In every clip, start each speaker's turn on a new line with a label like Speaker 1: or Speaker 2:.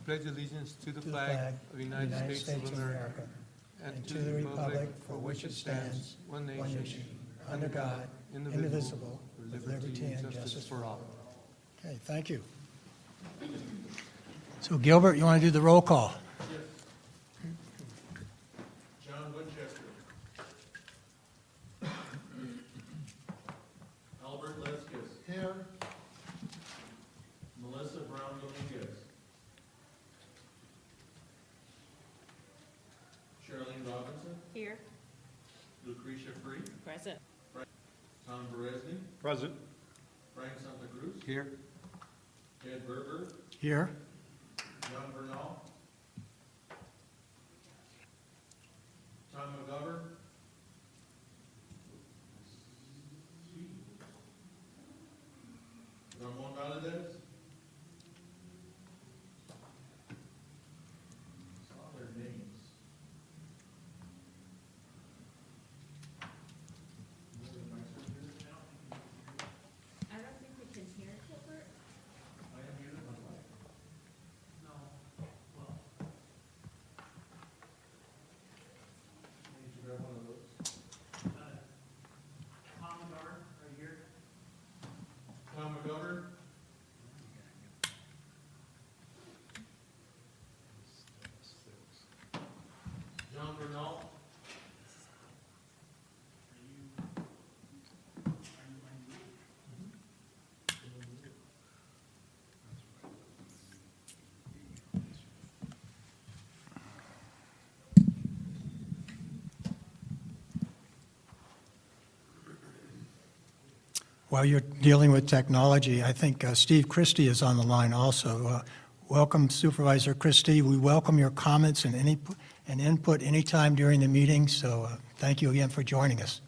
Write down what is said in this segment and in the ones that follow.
Speaker 1: pledge allegiance to the
Speaker 2: to the
Speaker 1: flag of the United States of America and to the republic for which it stands, one nation, under God, indivisible, with liberty and justice for all.
Speaker 2: Okay, thank you. So Gilbert, you want to do the roll call?
Speaker 3: John Winchester. Albert Leskis. Here. Melissa Brown Dominguez. Charlene Robinson.
Speaker 4: Here.
Speaker 3: Lucretia Free.
Speaker 4: Present.
Speaker 3: Tom Beresny.
Speaker 1: Present.
Speaker 3: Frank Santa Cruz.
Speaker 1: Here.
Speaker 3: Ed Berger.
Speaker 2: Here.
Speaker 3: John Bernal. Tom McGovern. Ramon Valadez. Saw their names.
Speaker 4: I don't think we can hear Gilbert.
Speaker 3: I am muted my mic. Need to grab one of those.
Speaker 5: Tom McGovern, right here.
Speaker 3: Tom McGovern. John Bernal.
Speaker 2: While you're dealing with technology, I think Steve Christie is on the line also. Welcome, Supervisor Christie. We welcome your comments and input anytime during the meeting, so thank you again for joining us.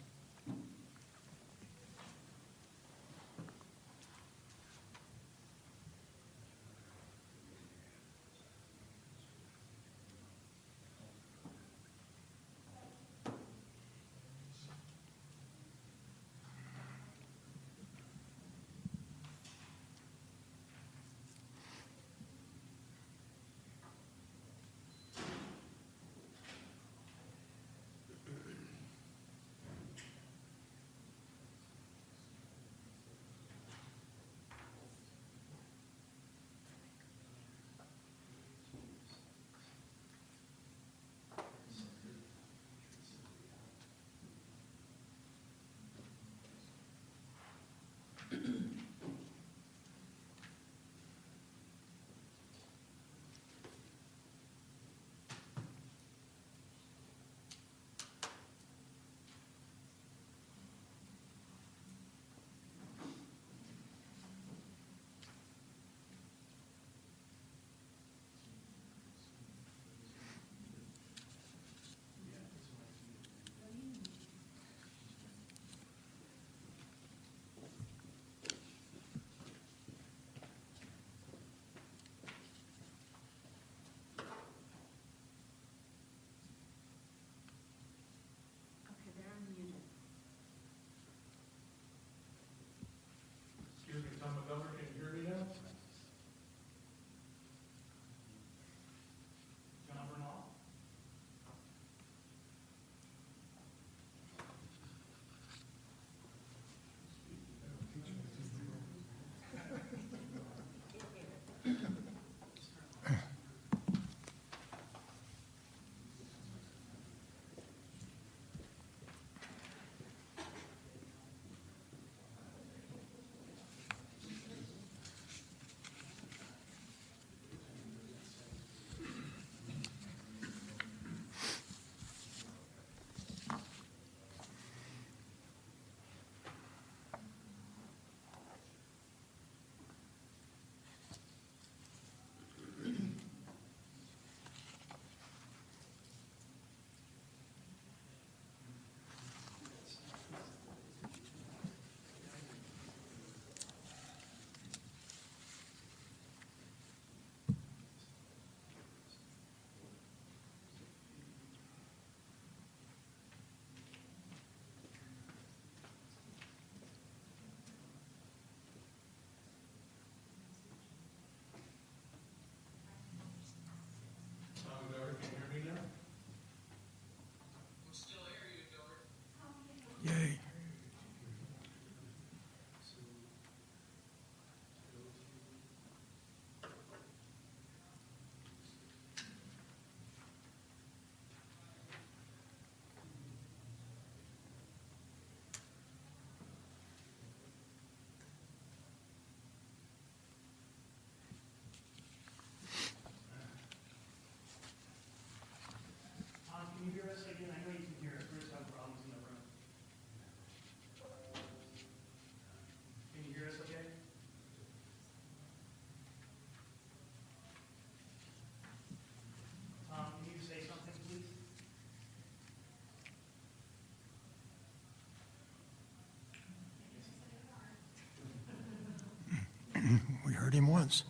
Speaker 2: Heard him once.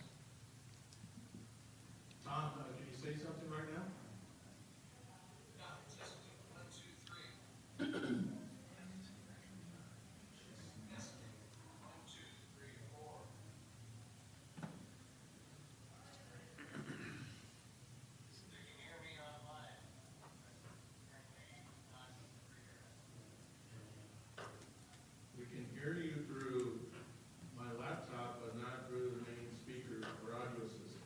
Speaker 3: Tom, can you say something right now? We can hear you through my laptop, but not through the main speaker or audio system.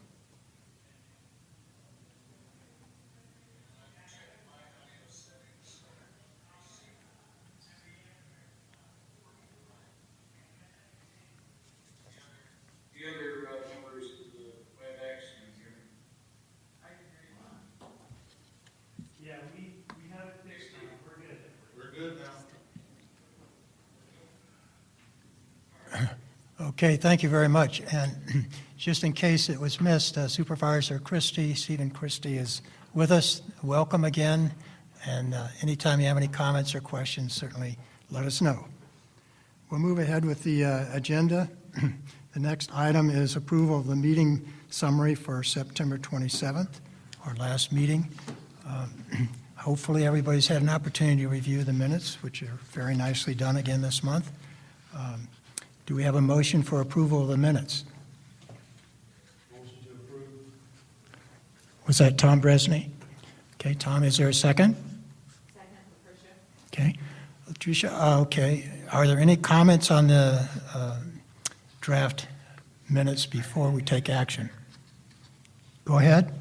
Speaker 5: The other members of the WebEx, can you hear me?
Speaker 3: Yeah, we have it fixed now. We're good. We're good now.
Speaker 2: Okay, thank you very much. And just in case it was missed, Supervisor Christie, Stephen Christie is with us. Welcome again. And anytime you have any comments or questions, certainly let us know. We'll move ahead with the agenda. The next item is approval of the meeting summary for September 27th, our last meeting. Hopefully everybody's had an opportunity to review the minutes, which are very nicely done again this month. Do we have a motion for approval of the minutes?
Speaker 3: Motion to approve.
Speaker 2: Was that Tom Bresney? Okay, Tom, is there a second?
Speaker 4: Second, Patricia.
Speaker 2: Okay. Patricia, okay. Are there any comments on the draft minutes before we take action? Go ahead.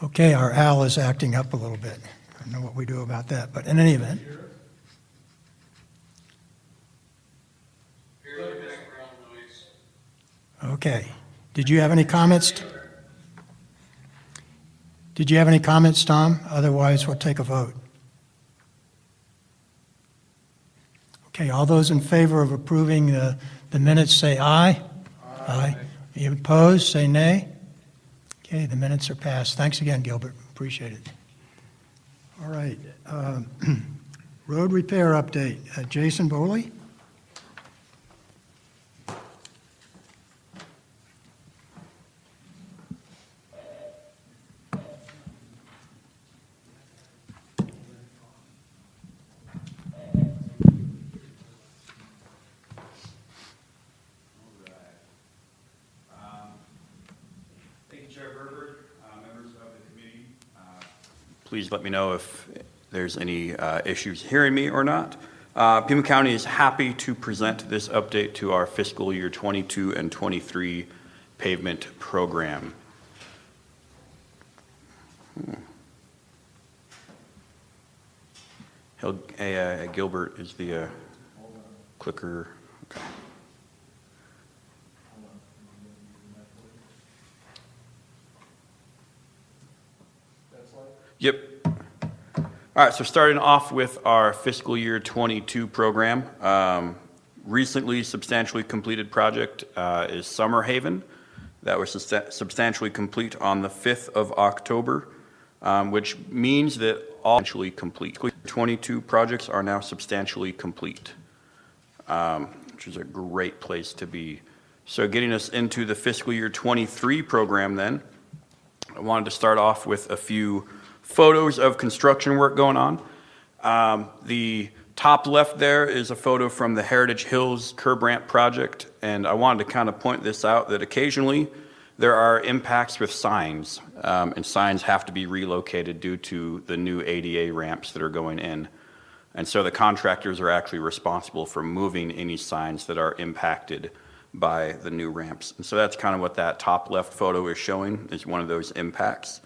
Speaker 2: Okay, our Al is acting up a little bit. I don't know what we do about that, but in any event.
Speaker 5: Hear the background noise.
Speaker 2: Okay. Did you have any comments? Did you have any comments, Tom? Otherwise, we'll take a vote. Okay, all those in favor of approving the minutes say aye. Aye. You opposed, say nay. Okay, the minutes are passed. Thanks again, Gilbert. Appreciate it. All right. Road repair update. Jason Boley?
Speaker 6: Thank you, Chair Berber, members of the committee. Please let me know if there's any issues hearing me or not. Pima County is happy to present this update to our fiscal year 22 and 23 pavement program. Gilbert is the clicker. Okay. Yep. All right, so starting off with our fiscal year 22 program, recently substantially completed project is Summer Haven. That was substantially complete on the 5th of October, which means that all substantially complete. 22 projects are now substantially complete, which is a great place to be. So getting us into the fiscal year 23 program then, I wanted to start off with a few photos of construction work going on. The top left there is a photo from the Heritage Hills curb ramp project, and I wanted to kind of point this out that occasionally there are impacts with signs, and signs have to be relocated due to the new ADA ramps that are going in. And so the contractors are actually responsible for moving any signs that are impacted by the new ramps. And so that's kind of what that top left photo is showing, is one of those impacts.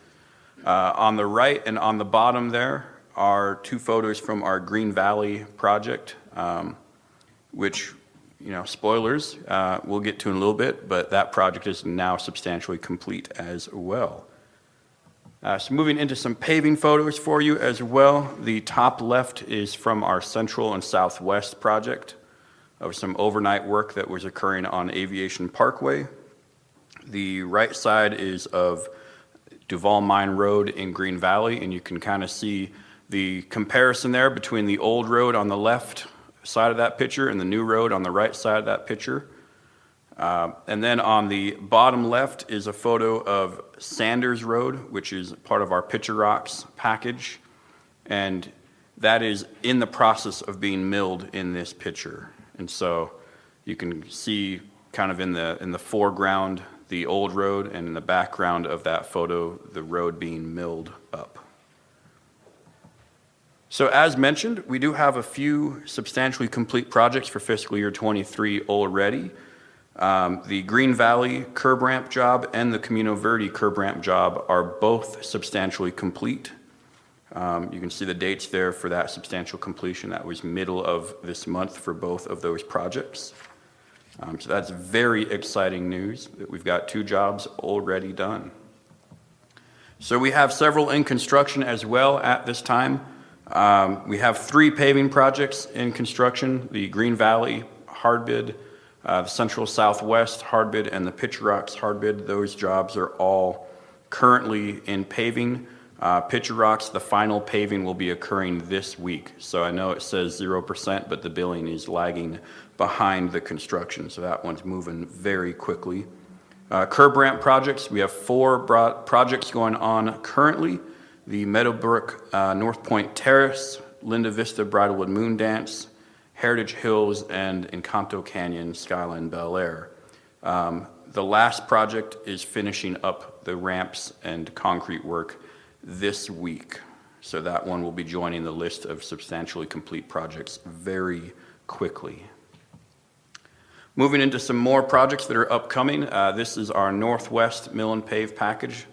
Speaker 6: On the right and on the bottom there are two photos from our Green Valley project, which, you know, spoilers, we'll get to in a little bit, but that project is now substantially complete as well. So moving into some paving photos for you as well. The top left is from our Central and Southwest project. of some overnight work that was occurring on Aviation Parkway. The right side is of Duval Mine Road in Green Valley, and you can kind of see the comparison there between the old road on the left side of that picture and the new road on the right side of that picture. And then on the bottom left is a photo of Sanders Road, which is part of our Picture Rocks package. And that is in the process of being milled in this picture. And so you can see kind of in the foreground the old road, and in the background of that photo, the road being milled up. So as mentioned, we do have a few substantially complete projects for fiscal year 23 already. The Green Valley curb ramp job and the Camino Verde curb ramp job are both substantially complete. You can see the dates there for that substantial completion. That was middle of this month for both of those projects. So that's very exciting news that we've got 2 jobs already done. So we have several in construction as well at this time. We have 3 paving projects in construction: the Green Valley hard bid, the Central Southwest hard bid, and the Picture Rocks hard bid. Those jobs are all currently in paving. Picture Rocks, the final paving will be occurring this week. So I know it says 0%, but the billing is lagging behind the construction. So that one's moving very quickly. Curb ramp projects, we have 4 projects going on currently: the Meadowbrook North Point Terrace, Linda Vista Bridalwood Moon Dance, Heritage Hills, and Encanto Canyon Skyline Bel Air. The last project is finishing up the ramps and concrete work this week. So that one will be joining the list of substantially complete projects very quickly. Moving into some more projects that are upcoming. This is our Northwest Mill and Pave package.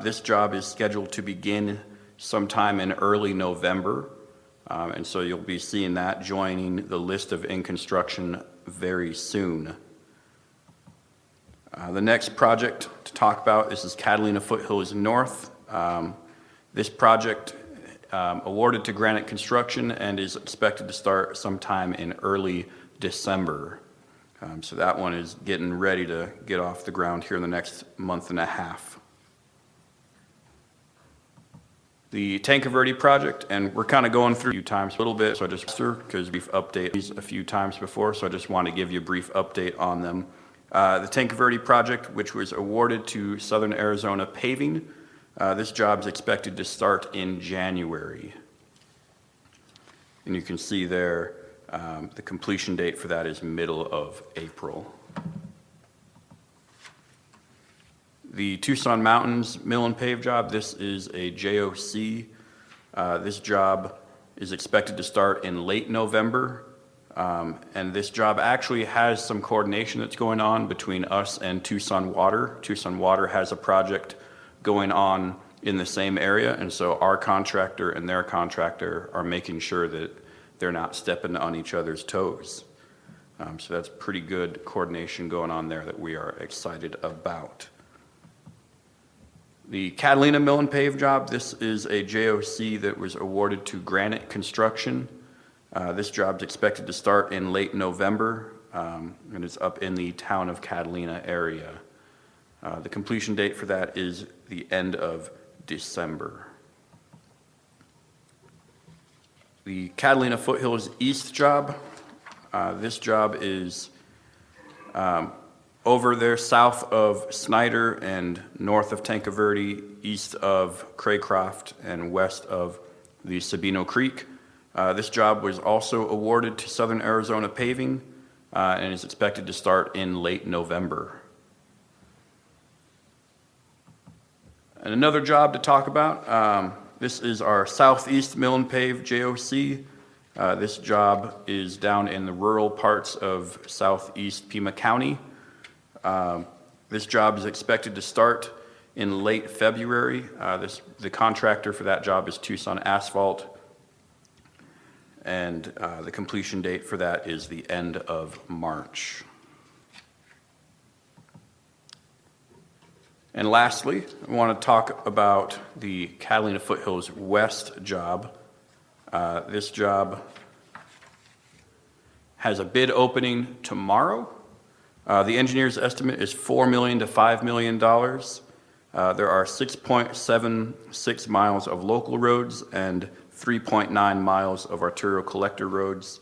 Speaker 6: This job is scheduled to begin sometime in early November. And so you'll be seeing that joining the list of in construction very soon. The next project to talk about, this is Catalina Foothills North. This project awarded to Granite Construction and is expected to start sometime in early December. So that one is getting ready to get off the ground here in the next month and a half. The Tanque Verde project, and we're kind of going through a few times a little bit, so I just, because we've updated these a few times before, so I just want to give you a brief update on them. The Tanque Verde project, which was awarded to Southern Arizona Paving, this job is expected to start in January. And you can see there, the completion date for that is middle of April. The Tucson Mountains Mill and Pave job, this is a JOC. This job is expected to start in late November. And this job actually has some coordination that's going on between us and Tucson Water. Tucson Water has a project going on in the same area, and so our contractor and their contractor are making sure that they're not stepping on each other's toes. So that's pretty good coordination going on there that we are excited about. The Catalina Mill and Pave job, this is a JOC that was awarded to Granite Construction. This job is expected to start in late November, and it's up in the town of Catalina area. The completion date for that is the end of December. The Catalina Foothills East job, this job is over there south of Snyder and north of Tanque Verde, east of Craycroft and west of the Sabino Creek. This job was also awarded to Southern Arizona Paving and is expected to start in late November. And another job to talk about, this is our Southeast Mill and Pave JOC. This job is down in the rural parts of southeast Pima County. This job is expected to start in late February. The contractor for that job is Tucson Asphalt, and the completion date for that is the end of March. And lastly, I want to talk about the Catalina Foothills West job. This job has a bid opening tomorrow. The engineer's estimate is $4 million to $5 million. There are 6.76 miles of local roads and 3.9 miles of arterial collector roads,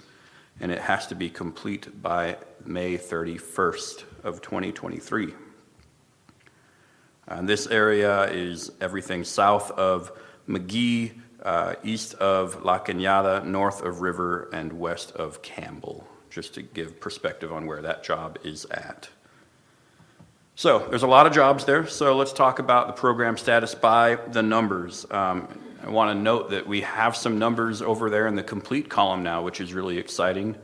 Speaker 6: and it has to be complete by May 31st of 2023. And this area is everything south of McGee, east of La Cañada, north of River, and west of Campbell, just to give perspective on where that job is at. So there's a lot of jobs there, so let's talk about the program status by the numbers. I want to note that we have some numbers over there in the complete column now, which is really exciting.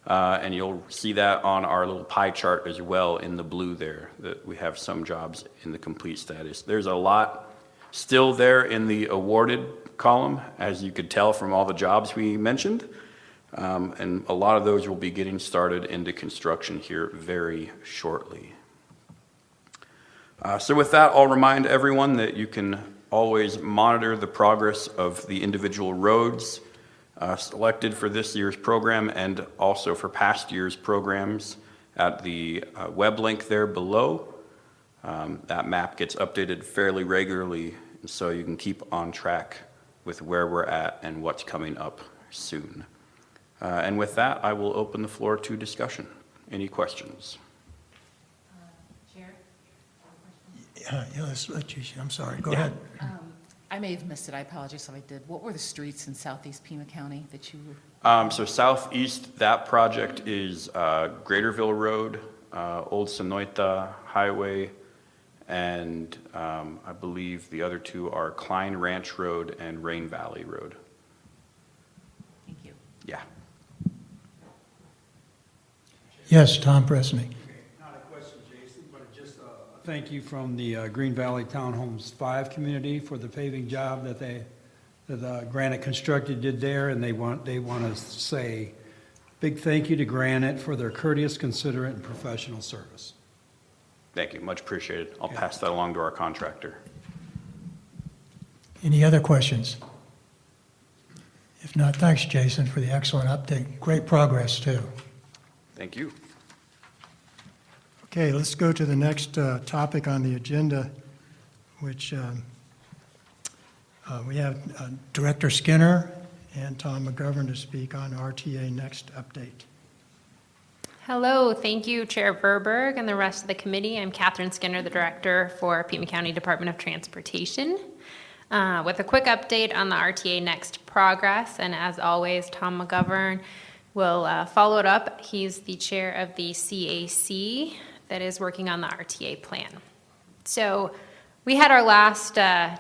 Speaker 6: And you'll see that on our little pie chart as well in the blue there, that we have some jobs in the complete status. There's a lot still there in the awarded column, as you could tell from all the jobs we mentioned. And a lot of those will be getting started into construction here very shortly. So with that, I'll remind everyone that you can always monitor the progress of the individual roads selected for this year's program and also for past year's programs at the web link there below. That map gets updated fairly regularly, so you can keep on track with where we're at and what's coming up soon. And with that, I will open the floor to discussion. Any questions?
Speaker 4: Chair?
Speaker 2: Yeah, let's let you, I'm sorry, go ahead.
Speaker 7: I may have missed it. I apologize if I did. What were the streets in southeast Pima County that you
Speaker 6: So southeast, that project is Greaterville Road, Old Sonoita Highway, and I believe the other two are Klein Ranch Road and Rain Valley Road.
Speaker 7: Thank you.
Speaker 6: Yeah.
Speaker 2: Yes, Tom Presney.
Speaker 8: Not a question, Jason, but just a thank you from the Green Valley Townhomes 5 community for the paving job that Granite Constructed did there, and they want to say big thank you to Granite for their courteous, considerate, and professional service.
Speaker 6: Thank you, much appreciated. I'll pass that along to our contractor.
Speaker 2: Any other questions? If not, thanks, Jason, for the excellent update. Great progress, too.
Speaker 6: Thank you.
Speaker 2: Okay, let's go to the next topic on the agenda, which we have Director Skinner and Tom McGovern to speak on RTA Next update.
Speaker 9: Hello, thank you, Chair Verberg and the rest of the committee. I'm Catherine Skinner, the Director for Pima County Department of Transportation. With a quick update on the RTA Next progress, and as always, Tom McGovern will follow it up. He's the chair of the CAC that is working on the RTA plan. So we had our last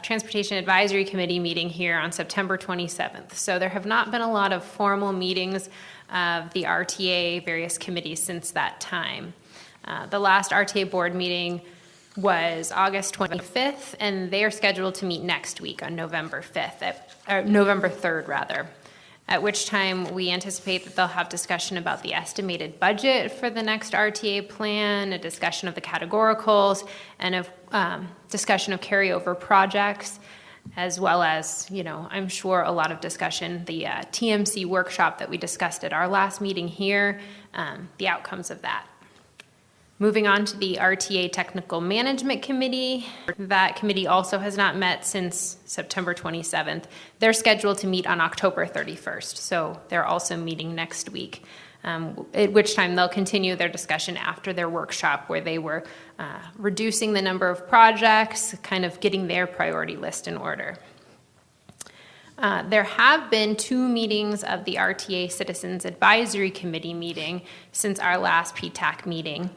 Speaker 9: Transportation Advisory Committee meeting here on September 27th. So there have not been a lot of formal meetings of the RTA various committees since that time. The last RTA board meeting was August 25th, and they are scheduled to meet next week on November 3rd rather. At which time we anticipate that they'll have discussion about the estimated budget for the next RTA plan, a discussion of the categoricals, and a discussion of carryover projects, as well as, I'm sure a lot of discussion, the TMC workshop that we discussed at our last meeting here, the outcomes of that. Moving on to the RTA Technical Management Committee. That committee also has not met since September 27th. They're scheduled to meet on October 31st, so they're also meeting next week, at which time they'll continue their discussion after their workshop where they were reducing the number of projects, kind of getting their priority list in order. There have been 2 meetings of the RTA Citizens Advisory Committee meeting since our last PTAC meeting.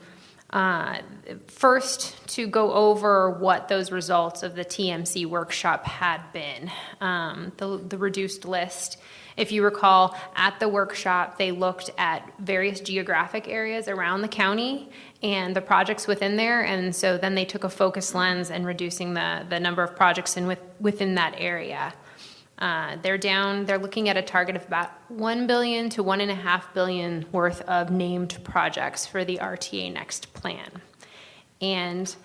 Speaker 9: First, to go over what those results of the TMC workshop had been, the reduced list. If you recall, at the workshop, they looked at various geographic areas around the county and the projects within there, and so then they took a focus lens and reducing the number of projects within that area. They're looking at a target of about $1 billion to $1.5 billion worth of named projects for the RTA Next plan. And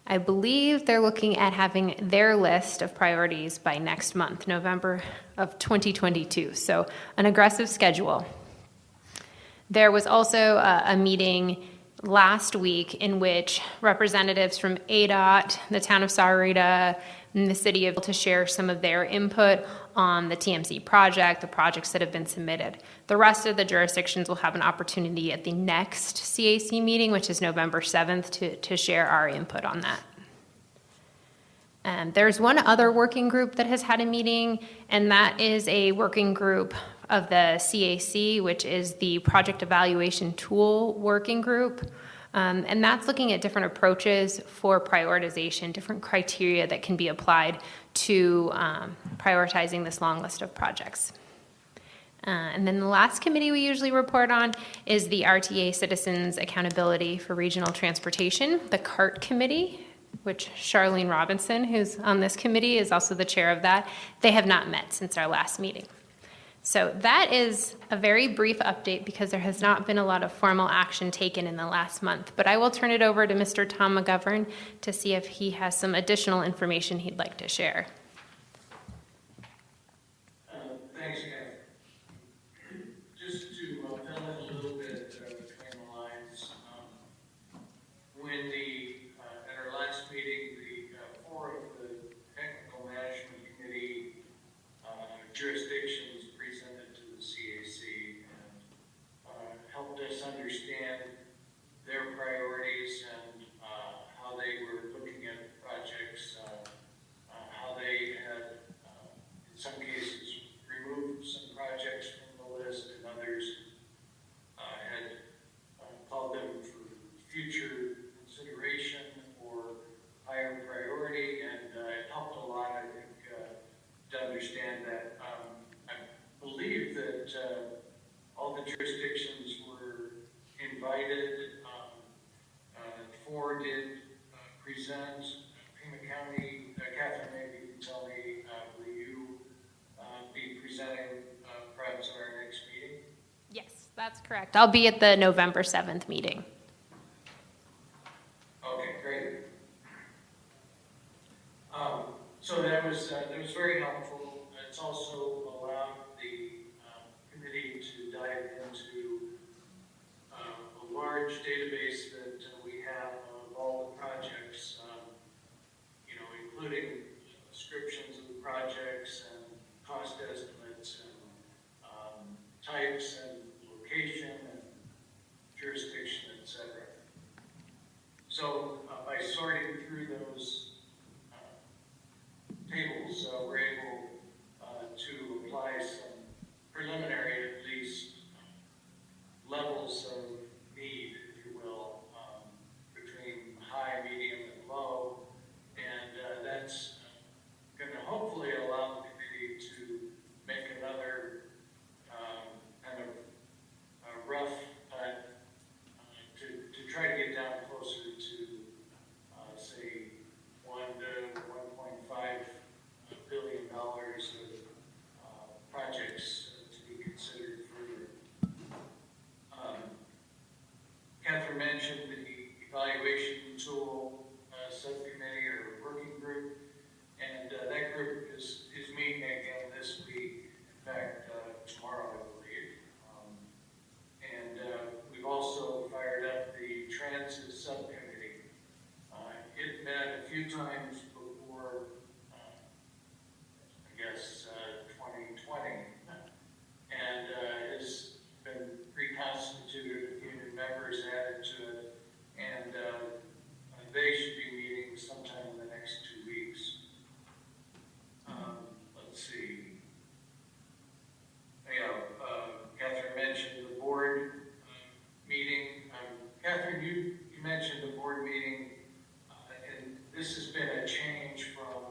Speaker 9: I believe they're looking at having their list of priorities by next month, November of 2022. So an aggressive schedule. There was also a meeting last week in which representatives from ADOT, the town of Sahuarita, and the city of to share some of their input on the TMC project, the projects that have been submitted. The rest of the jurisdictions will have an opportunity at the next CAC meeting, which is November 7th, to share our input on that. There's one other working group that has had a meeting, and that is a working group of the CAC, which is the Project Evaluation Tool Working Group. And that's looking at different approaches for prioritization, different criteria that can be applied to prioritizing this long list of projects. And then the last committee we usually report on is the RTA Citizens Accountability for Regional Transportation, the CART Committee, which Charlene Robinson, who's on this committee, is also the chair of that. They have not met since our last meeting. So that is a very brief update because there has not been a lot of formal action taken in the last month. But I will turn it over to Mr. Tom McGovern to see if he has some additional information he'd like to share.
Speaker 5: Thanks, Kathy. Just to fill in a little bit between the lines, when at our last meeting, the four of the Technical Management Committee jurisdictions presented to the CAC and helped us understand their priorities and how they were looking at projects, how they had, in some cases, removed some projects from the list, and others had called them for future consideration or higher priority, and it helped a lot, I think, to understand that. I believe that all the jurisdictions were invited. Four did present. Pima County, Catherine, maybe you can tell me, will you be presenting perhaps at our next meeting?
Speaker 9: Yes, that's correct. I'll be at the November 7th meeting.
Speaker 5: Okay, great. So that was very helpful. It's also allowed the committee to dive into a large database that we have of all the projects, including descriptions of the projects and cost estimates and types and location and jurisdiction, etc. So by sorting through those tables, we're able to apply some preliminary, at least, levels of need, if you will, between high, medium, and low, and that's going to hopefully allow the committee to make another kind of rough to try to get down closer to, say, $1 to $1.5 billion of projects to be considered further. Catherine mentioned the evaluation tool subcommittee or working group, and that group is meeting again this week. In fact, tomorrow, I believe. And we've also fired up the transit subcommittee. It met a few times before, I guess, 2020, and has been reconstituted, a few new members added to it, and they should be meeting sometime in the next 2 weeks. Let's see. Catherine mentioned the board meeting. Catherine, you mentioned the board meeting, and this has been a change from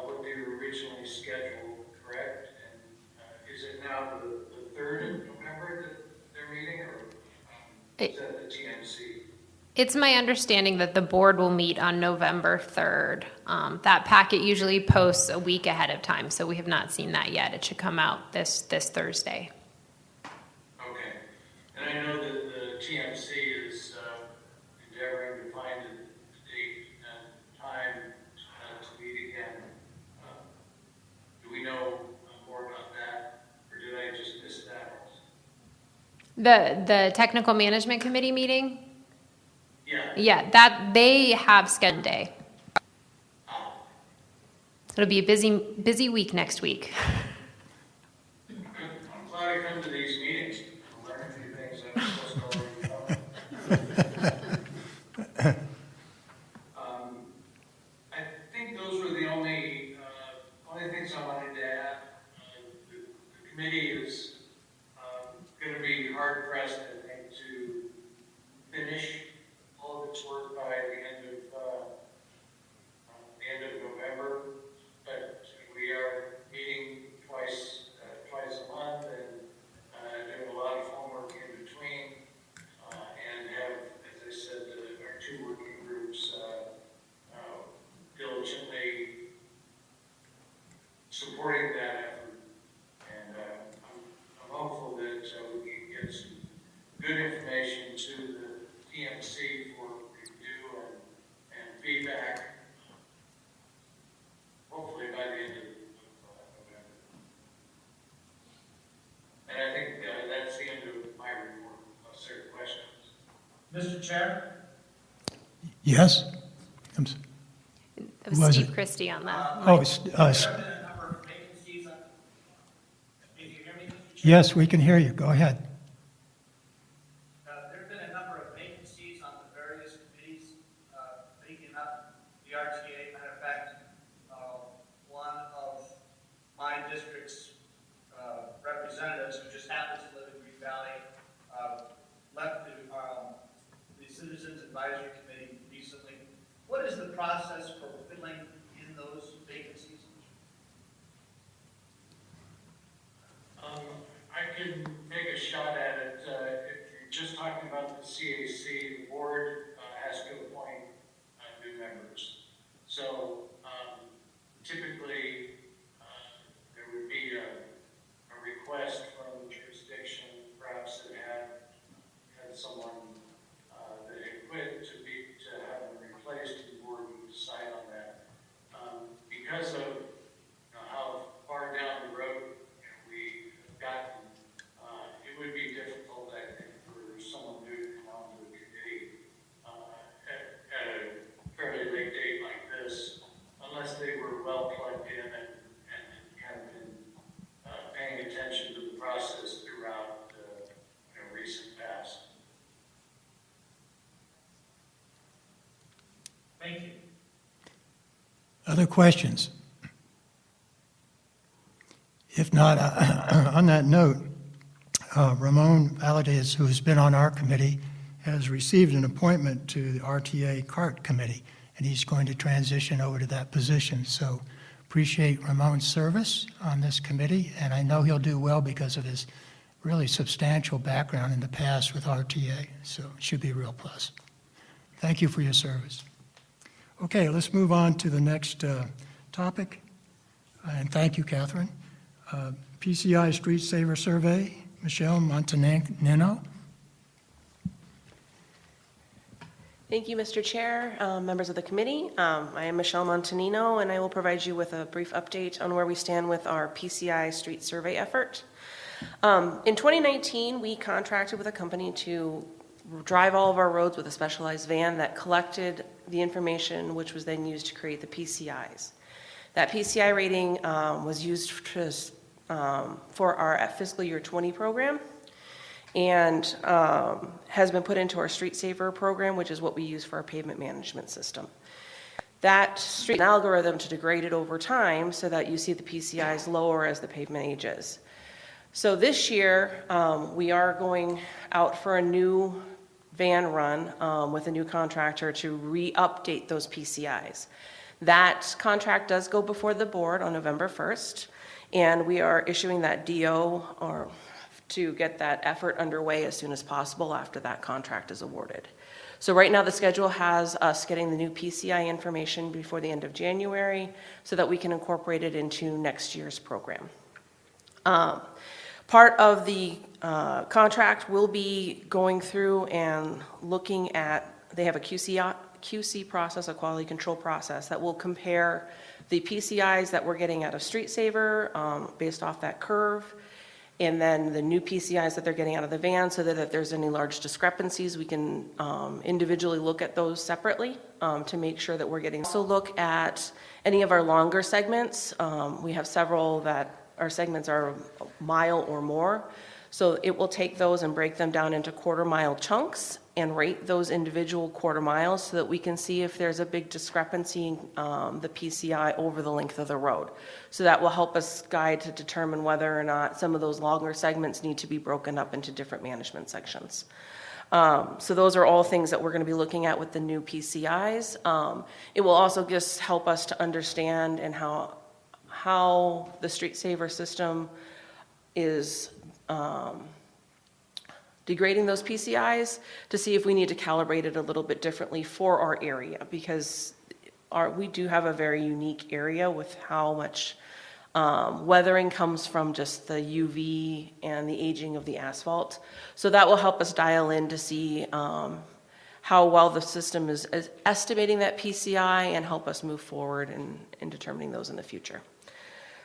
Speaker 5: what they were originally scheduled, correct? And is it now the 3rd of November that they're meeting, or is that the TMC?
Speaker 9: It's my understanding that the board will meet on November 3rd. That packet usually posts a week ahead of time, so we have not seen that yet. It should come out this Thursday.
Speaker 5: Okay. And I know that the TMC is endeavoring to find a date and time to meet again. Do we know more about that, or did I just miss that?
Speaker 9: The technical management committee meeting?
Speaker 5: Yeah.
Speaker 9: Yeah, that, they have scheduled day. It'll be a busy week next week.
Speaker 5: I'm glad I come to these meetings. I learn a few things I'm supposed to already know. I think those were the only things I wanted to add. The committee is going to be hard pressed, I think, to finish all of its work by the end of November. But we are meeting twice a month and doing a lot of homework in between, and have, as I said, our two working groups diligently supporting that effort. And I'm hopeful that we can get some good information to the TMC for review and feedback. Hopefully by the end of November. And I think that's the end of my report. Unless there are questions.
Speaker 10: Mr. Chair?
Speaker 2: Yes?
Speaker 9: It was
Speaker 2: Was
Speaker 9: Steve
Speaker 2: it?
Speaker 9: Christie on that.
Speaker 2: Oh,
Speaker 10: There have been a number of vacancies. Can you hear me, Mr. Chair?
Speaker 2: yes, we can hear you. Go ahead.
Speaker 10: There have been a number of vacancies on the various committees making up the RTA. Matter of fact, one of my district's representatives, who just happens to live in Green Valley, left the Citizens Advisory Committee recently. What is the process for filling in those vacancies?
Speaker 5: I can take a shot at it. If you're just talking about the CAC, the board has to appoint new members. So typically, there would be a request from the jurisdiction, perhaps that had someone that had quit to have them replaced. The board would decide on that. Because of how far down the road we have gotten, it would be difficult, I think, for someone new to come onto the committee at a fairly late date like this, unless they were well plugged in and kind of been paying attention to the process throughout recent past.
Speaker 10: Thank you.
Speaker 2: Other questions? If not, on that note, Ramon Valadez, who has been on our committee, has received an appointment to the RTA CART committee, and he's going to transition over to that position. So appreciate Ramon's service on this committee, and I know he'll do well because of his really substantial background in the past with RTA, so it should be a real plus. Thank you for your service. Okay, let's move on to the next topic, and thank you, Catherine. PCI Street Saver Survey, Michelle Montanino.
Speaker 11: Thank you, Mr. Chair, members of the committee. I am Michelle Montanino, and I will provide you with a brief update on where we stand with our PCI street survey effort. In 2019, we contracted with a company to drive all of our roads with a specialized van that collected the information which was then used to create the PCIs. That PCI rating was used for our fiscal year 20 program and has been put into our Street Saver program, which is what we use for our pavement management system. That street an algorithm to degrade it over time so that you see the PCIs lower as the pavement ages. So this year, we are going out for a new van run with a new contractor to re-update those PCIs. That contract does go before the board on November 1st, and we are issuing that DO to get that effort underway as soon as possible after that contract is awarded. So right now the schedule has us getting the new PCI information before the end of January so that we can incorporate it into next year's program. Part of the contract will be going through and looking at, they have a QC process, a quality control process, that will compare the PCIs that we're getting out of Street Saver based off that curve and then the new PCIs that they're getting out of the van, so that if there's any large discrepancies, we can individually look at those separately to make sure that we're getting. Also look at any of our longer segments. We have several that our segments are a mile or more. So it will take those and break them down into quarter-mile chunks and rate those individual quarter miles so that we can see if there's a big discrepancy in the PCI over the length of the road. So that will help us guide to determine whether or not some of those longer segments need to be broken up into different management sections. So those are all things that we're going to be looking at with the new PCIs. It will also just help us to understand and how the street saver system is degrading those PCIs to see if we need to calibrate it a little bit differently for our area, because we do have a very unique area with how much weathering comes from just the UV and the aging of the asphalt. So that will help us dial in to see how well the system is estimating that PCI and help us move forward in determining those in the future.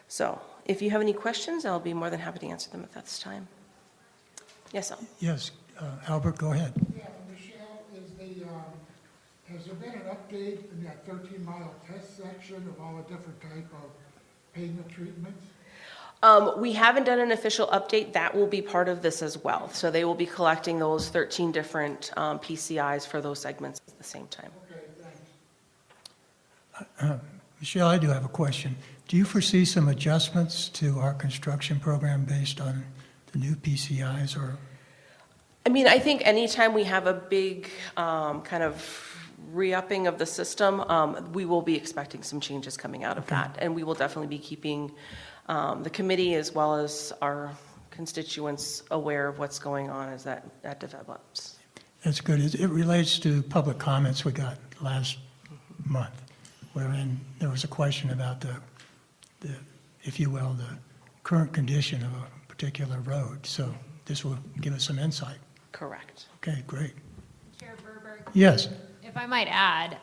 Speaker 11: So if you have any questions, I'll be more than happy to answer them at this time. Yes, Al?
Speaker 2: Yes, Albert, go ahead.
Speaker 12: Yeah, Michelle, has there been an update in that 13-mile test section of all the different type of pavement treatments?
Speaker 11: We haven't done an official update. That will be part of this as well. So they will be collecting those 13 different PCIs for those segments at the same time.
Speaker 12: Okay, thanks.
Speaker 2: Michelle, I do have a question. Do you foresee some adjustments to our construction program based on the new PCIs, or?
Speaker 11: I mean, I think anytime we have a big kind of re-upping of the system, we will be expecting some changes coming out of that. And we will definitely be keeping the committee as well as our constituents aware of what's going on as that develops.
Speaker 2: That's good. It relates to public comments we got last month, wherein there was a question about the, if you will, the current condition of a particular road. So this will give us some insight.
Speaker 11: Correct.
Speaker 2: Okay, great.
Speaker 9: Chair Verberg?
Speaker 2: Yes.
Speaker 9: If I might add,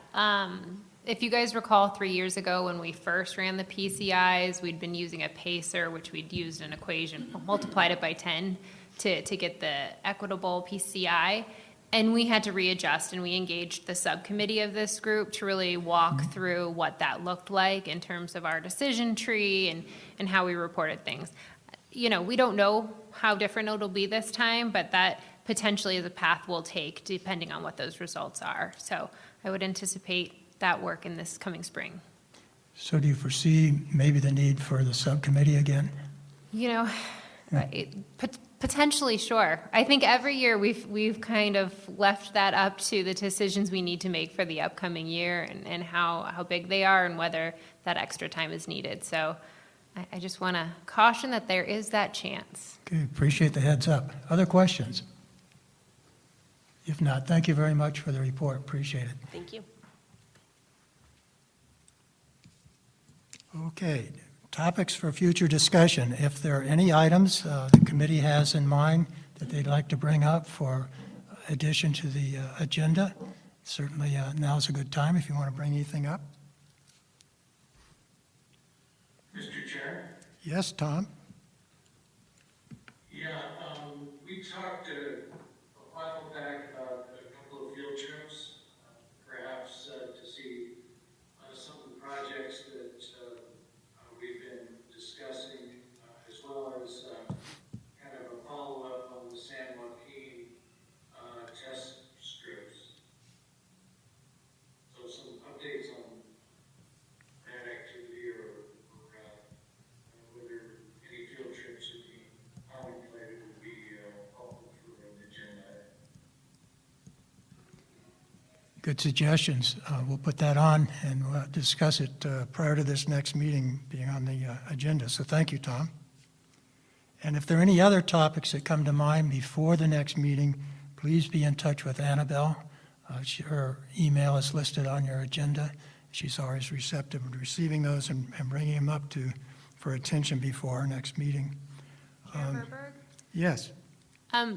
Speaker 9: if you guys recall 3 years ago when we first ran the PCIs, we'd been using a pacer, which we'd used an equation, multiplied it by 10 to get the equitable PCI. And we had to readjust, and we engaged the subcommittee of this group to really walk through what that looked like in terms of our decision tree and how we reported things. You know, we don't know how different it'll be this time, but that potentially is a path we'll take depending on what those results are. So I would anticipate that work in this coming spring.
Speaker 2: So do you foresee maybe the need for the subcommittee again?
Speaker 9: You know, potentially, sure. I think every year we've kind of left that up to the decisions we need to make for the upcoming year and how big they are and whether that extra time is needed. So I just want to caution that there is that chance.
Speaker 2: Okay, appreciate the heads up. Other questions? If not, thank you very much for the report. Appreciate it.
Speaker 11: Thank you.
Speaker 2: Okay, topics for future discussion. If there are any items the committee has in mind that they'd like to bring up for addition to the agenda, certainly now's a good time if you want to bring anything up.
Speaker 5: Mr. Chair?
Speaker 2: Yes, Tom?
Speaker 5: Yeah, we talked a while back about a couple of field trips, perhaps to see some of the projects that we've been discussing, as well as kind of a follow-up on the San Joaquin test strips. So some updates on that activity or whether any field trips would be contemplated would be helpful for an agenda.
Speaker 2: Good suggestions. We'll put that on and we'll discuss it prior to this next meeting being on the agenda. So thank you, Tom. And if there are any other topics that come to mind before the next meeting, please be in touch with Annabelle. Her email is listed on your agenda. She's always receptive to receiving those and bringing them up for attention before our next meeting.
Speaker 9: Chair Verberg?
Speaker 2: Yes.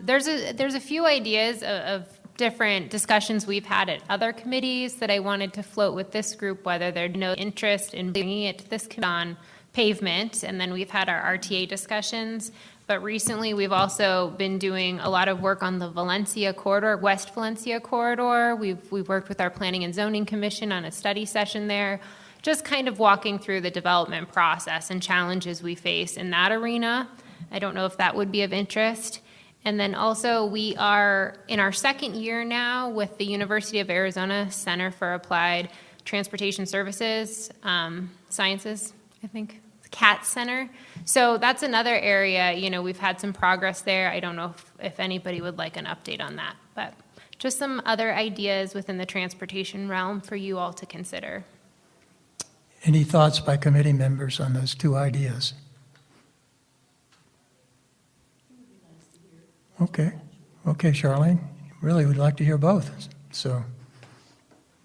Speaker 9: There's a few ideas of different discussions we've had at other committees that I wanted to float with this group, whether there's no interest in bringing it to this committee on pavement, and then we've had our RTA discussions. But recently, we've also been doing a lot of work on the Valencia corridor, West Valencia corridor. We've worked with our Planning and Zoning Commission on a study session there, just kind of walking through the development process and challenges we face in that arena. I don't know if that would be of interest. And then also, we are in our second year now with the University of Arizona Center for Applied Transportation Services, Sciences, I think. CAT Center. So that's another area, we've had some progress there. I don't know if anybody would like an update on that, but just some other ideas within the transportation realm for you all to consider.
Speaker 2: Any thoughts by committee members on those two ideas? Okay, Charlene, really would like to hear both, so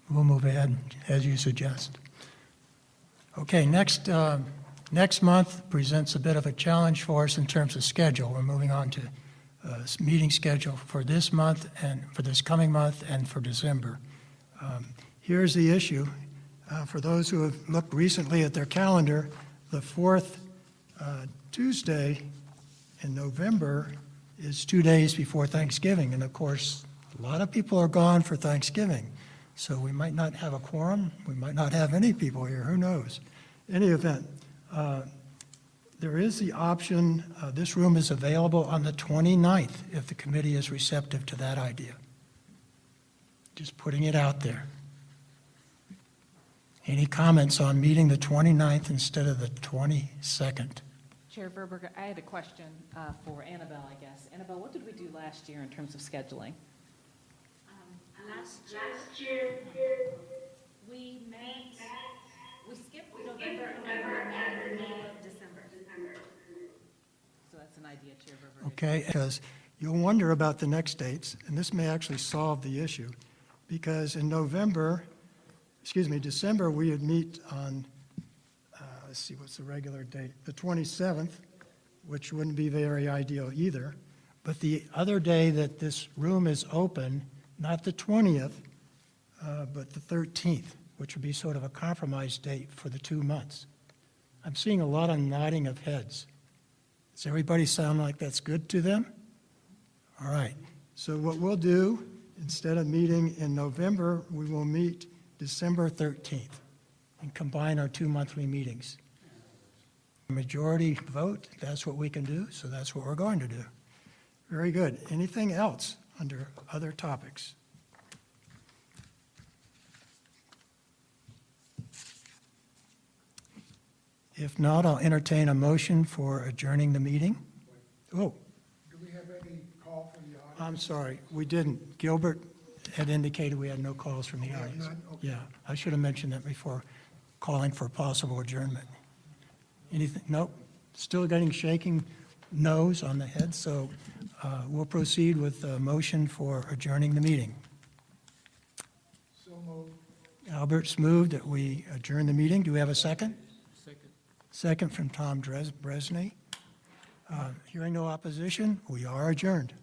Speaker 2: we'll move ahead as you suggest. Okay, next month presents a bit of a challenge for us in terms of schedule. We're moving on to meeting schedule for this month and for this coming month and for December. Here's the issue. For those who have looked recently at their calendar, the fourth Tuesday in November is 2 days before Thanksgiving. And of course, a lot of people are gone for Thanksgiving. So we might not have a quorum. We might not have any people here. Who knows? Any event, there is the option, this room is available on the 29th if the committee is receptive to that idea. Just putting it out there. Any comments on meeting the 29th instead of the 22nd?
Speaker 7: Chair Verberger, I had a question for Annabelle, I guess. Annabelle, what did we do last year in terms of scheduling?
Speaker 4: Last year, we skipped November and December.
Speaker 7: So that's an idea, Chair Verberger.
Speaker 2: Okay, because you'll wonder about the next dates, and this may actually solve the issue, because in December, we would meet on, let's see, what's the regular date? The 27th, which wouldn't be very ideal either. But the other day that this room is open, not the 20th, but the 13th, which would be sort of a compromise date for the 2 months. I'm seeing a lot of nodding of heads. Does everybody sound like that's good to them? All right. So what we'll do, instead of meeting in November, we will meet December 13th and combine our 2 monthly meetings. Majority vote, that's what we can do, so that's what we're going to do. Very good. Anything else under other topics? If not, I'll entertain a motion for adjourning the meeting. Oh,
Speaker 12: Do we have any call from the audience?
Speaker 2: I'm sorry, we didn't. Gilbert had indicated we had no calls from the audience.
Speaker 12: none? Okay.
Speaker 2: Yeah, I should have mentioned that before calling for possible adjournment. Anything? Nope. Still getting shaking no's on the head, so we'll proceed with a motion for adjourning the meeting.
Speaker 12: So moved.
Speaker 2: Albert's moved that we adjourn the meeting. Do we have a second? Second from Tom Bresney. Hearing no opposition, we are adjourned.